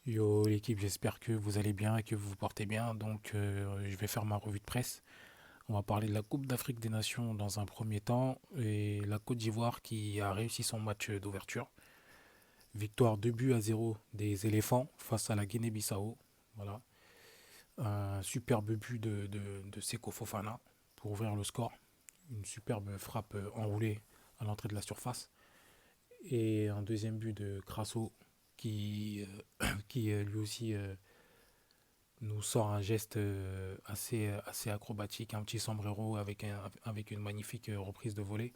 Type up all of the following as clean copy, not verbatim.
Yo l'équipe, j'espère que vous allez bien et que vous vous portez bien. Je vais faire ma revue de presse. On va parler de la Coupe d'Afrique des Nations dans un premier temps et la Côte d'Ivoire qui a réussi son match d'ouverture. Victoire 2 buts à 0 des éléphants face à la Guinée-Bissau. Voilà. Un superbe but de Seko Fofana pour ouvrir le score. Une superbe frappe enroulée à l'entrée de la surface. Et un deuxième but de Crasso qui lui aussi nous sort un geste assez acrobatique, un petit sombrero avec une magnifique reprise de volée.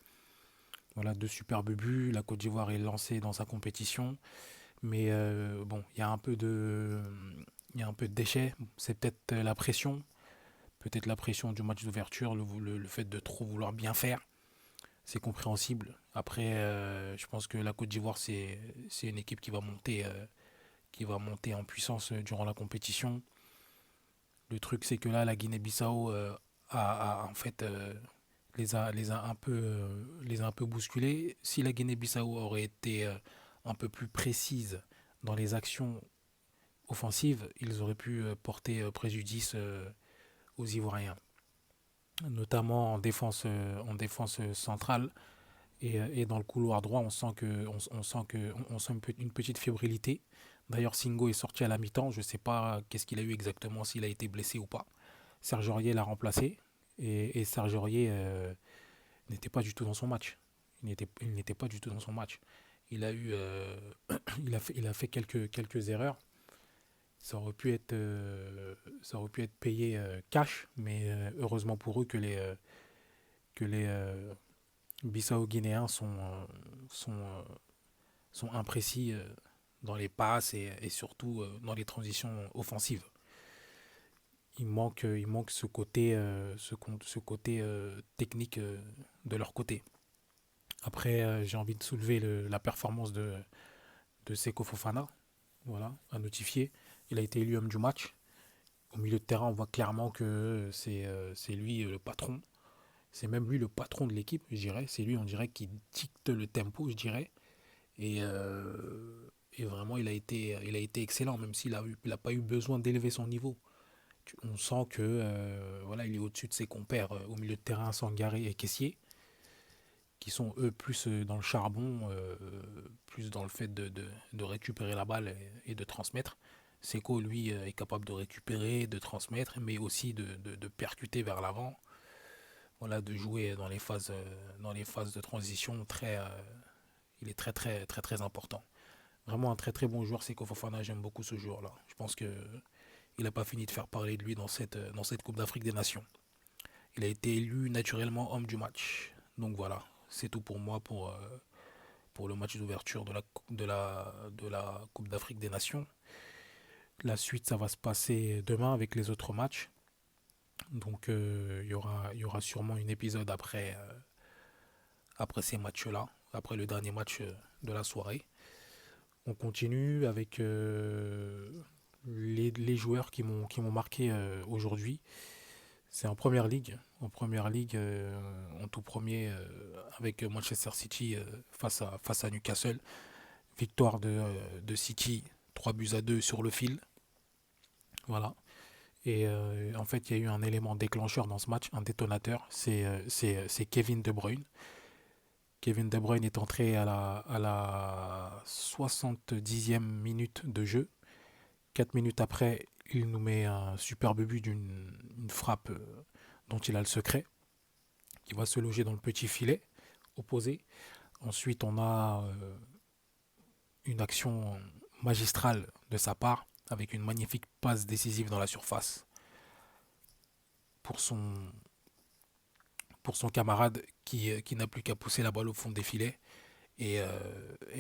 Voilà, deux superbes buts. La Côte d'Ivoire est lancée dans sa compétition. Mais bon, il y a un peu de déchets. C'est peut-être la pression. Peut-être la pression du match d'ouverture, le fait de trop vouloir bien faire. C'est compréhensible. Après, je pense que la Côte d'Ivoire, c'est une équipe qui va monter en puissance durant la compétition. Le truc, c'est que là, la Guinée-Bissau en fait, les a un peu bousculés. Si la Guinée-Bissau aurait été un peu plus précise dans les actions offensives, ils auraient pu porter préjudice aux Ivoiriens, notamment en défense centrale et dans le couloir droit. On sent une petite fébrilité. D'ailleurs, Singo est sorti à la mi-temps. Je ne sais pas qu'est-ce qu'il a eu exactement, s'il a été blessé ou pas. Serge Aurier l'a remplacé et Serge Aurier n'était pas du tout dans son match. Il n'était pas du tout dans son match. Il a eu, il a fait quelques erreurs. Ça aurait pu être payé cash, mais heureusement pour eux que les Bissau-Guinéens sont imprécis dans les passes et surtout dans les transitions offensives. Il manque ce côté technique de leur côté. Après, j'ai envie de soulever la performance de Seko Fofana, voilà, à notifier. Il a été élu homme du match. Au milieu de terrain, on voit clairement que c'est lui le patron. C'est même lui le patron de l'équipe, je dirais. C'est lui, on dirait, qui dicte le tempo, je dirais. Et, euh, et vraiment, il a été excellent, même il a pas eu besoin d'élever son niveau. On sent que voilà, il est au-dessus de ses compères au milieu de terrain, Sangaré et Caissier, qui sont eux plus dans le charbon, plus dans le fait de récupérer la balle et de transmettre. Seko, lui, est capable de récupérer, de transmettre, mais aussi de percuter vers l'avant, voilà, de jouer dans les phases de transition. Il est très important. Vraiment un très bon joueur, Seko Fofana. J'aime beaucoup ce joueur-là. Je pense que il n'a pas fini de faire parler de lui dans cette Coupe d'Afrique des Nations. Il a été élu naturellement homme du match. Donc voilà, c'est tout pour moi pour le match d'ouverture de la Coupe d'Afrique des Nations. La suite, ça va se passer demain avec les autres matchs. Il y aura sûrement un épisode après ces matchs-là, après le dernier match de la soirée. On continue avec les joueurs qui m'ont marqué aujourd'hui. C'est en première ligue. En première ligue, en tout premier, avec Manchester City face à Newcastle. Victoire de City, 3 buts à 2 sur le fil. Voilà. Et en fait, il y a eu un élément déclencheur dans ce match, un détonateur. C'est Kevin De Bruyne. Kevin De Bruyne est entré à la 70e minute de jeu. 4 minutes après, il nous met un superbe but d'une frappe dont il a le secret, qui va se loger dans le petit filet opposé. Ensuite, on a une action magistrale de sa part, avec une magnifique passe décisive dans la surface pour pour son camarade qui n'a plus qu'à pousser la balle au fond des filets. Et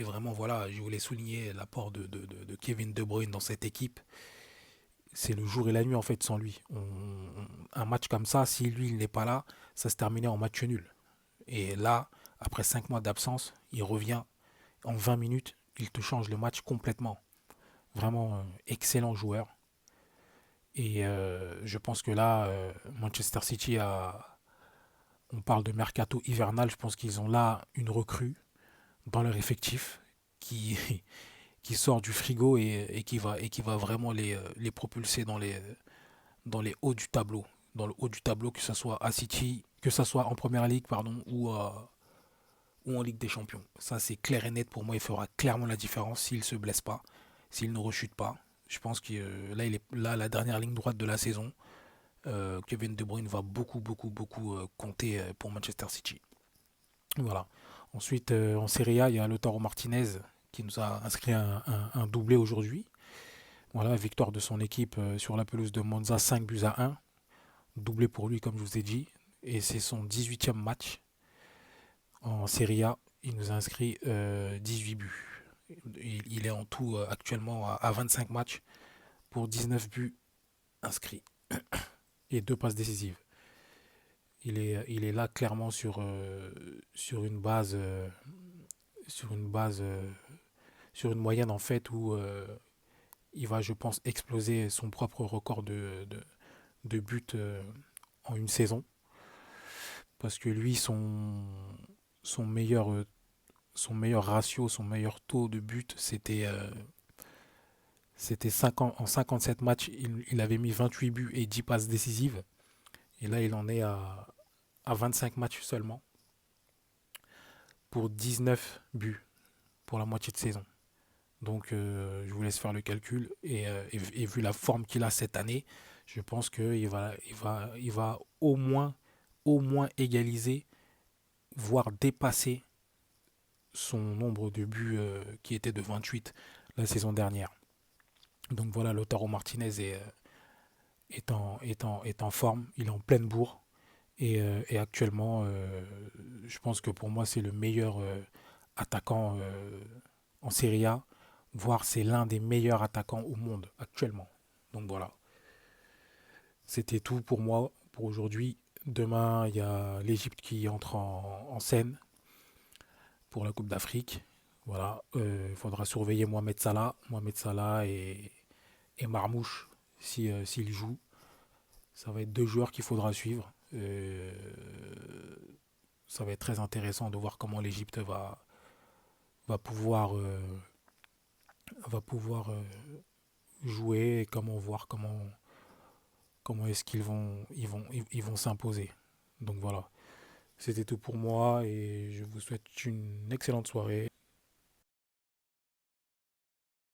vraiment, voilà, je voulais souligner l'apport de Kevin De Bruyne dans cette équipe. C'est le jour et la nuit en fait sans lui. Un match comme ça, si lui il n'est pas là, ça se terminait en match nul. Et là, après 5 mois d'absence, il revient en 20 minutes, il te change le match complètement. Vraiment excellent joueur. Et je pense que là, Manchester City on parle de mercato hivernal, je pense qu'ils ont là une recrue dans leur effectif qui, qui sort du frigo et qui va vraiment les propulser dans les hauts du tableau. Dans le haut du tableau, que ce soit à City, que ce soit en Première Ligue, pardon, ou en Ligue des Champions. Ça, c'est clair et net pour moi. Il fera clairement la différence s'il ne se blesse pas, s'il ne rechute pas. Je pense que là, il est là, la dernière ligne droite de la saison. Kevin De Bruyne va beaucoup, beaucoup, beaucoup compter pour Manchester City. Voilà. Ensuite, en Serie A, il y a Lautaro Martinez qui nous a inscrit un doublé aujourd'hui. Voilà, victoire de son équipe sur la pelouse de Monza, 5 buts à 1. Doublé pour lui, comme je vous ai dit. Et c'est son 18e match en Serie A. Il nous a inscrit 18 buts. Il est en tout actuellement à 25 matchs pour 19 buts inscrits et 2 passes décisives. Il est là clairement sur une base, sur une base, sur une moyenne en fait où il va, je pense, exploser son propre record de buts en une saison. Parce que lui, son meilleur, son meilleur ratio, son meilleur taux de but, c'était 50, en 57 matchs, il avait mis 28 buts et 10 passes décisives. Et là, il en est à 25 matchs seulement pour 19 buts pour la moitié de saison. Donc, je vous laisse faire le calcul. Et vu la forme qu'il a cette année, je pense il va au moins égaliser, voire dépasser son nombre de buts qui était de 28 la saison dernière. Donc voilà, Lautaro Martinez est en forme, il est en pleine bourre. Et actuellement, je pense que pour moi, c'est le meilleur attaquant en Serie A, voire c'est l'un des meilleurs attaquants au monde actuellement. Donc voilà, c'était tout pour moi pour aujourd'hui. Demain, il y a l'Égypte qui entre en scène pour la Coupe d'Afrique. Voilà, il faudra surveiller Mohamed Salah et Marmouche s'il joue. Ça va être deux joueurs qu'il faudra suivre. Ça va être très intéressant de voir comment l'Égypte va pouvoir, jouer et comment voir comment est-ce ils vont s'imposer. Donc voilà, c'était tout pour moi et je vous souhaite une excellente soirée.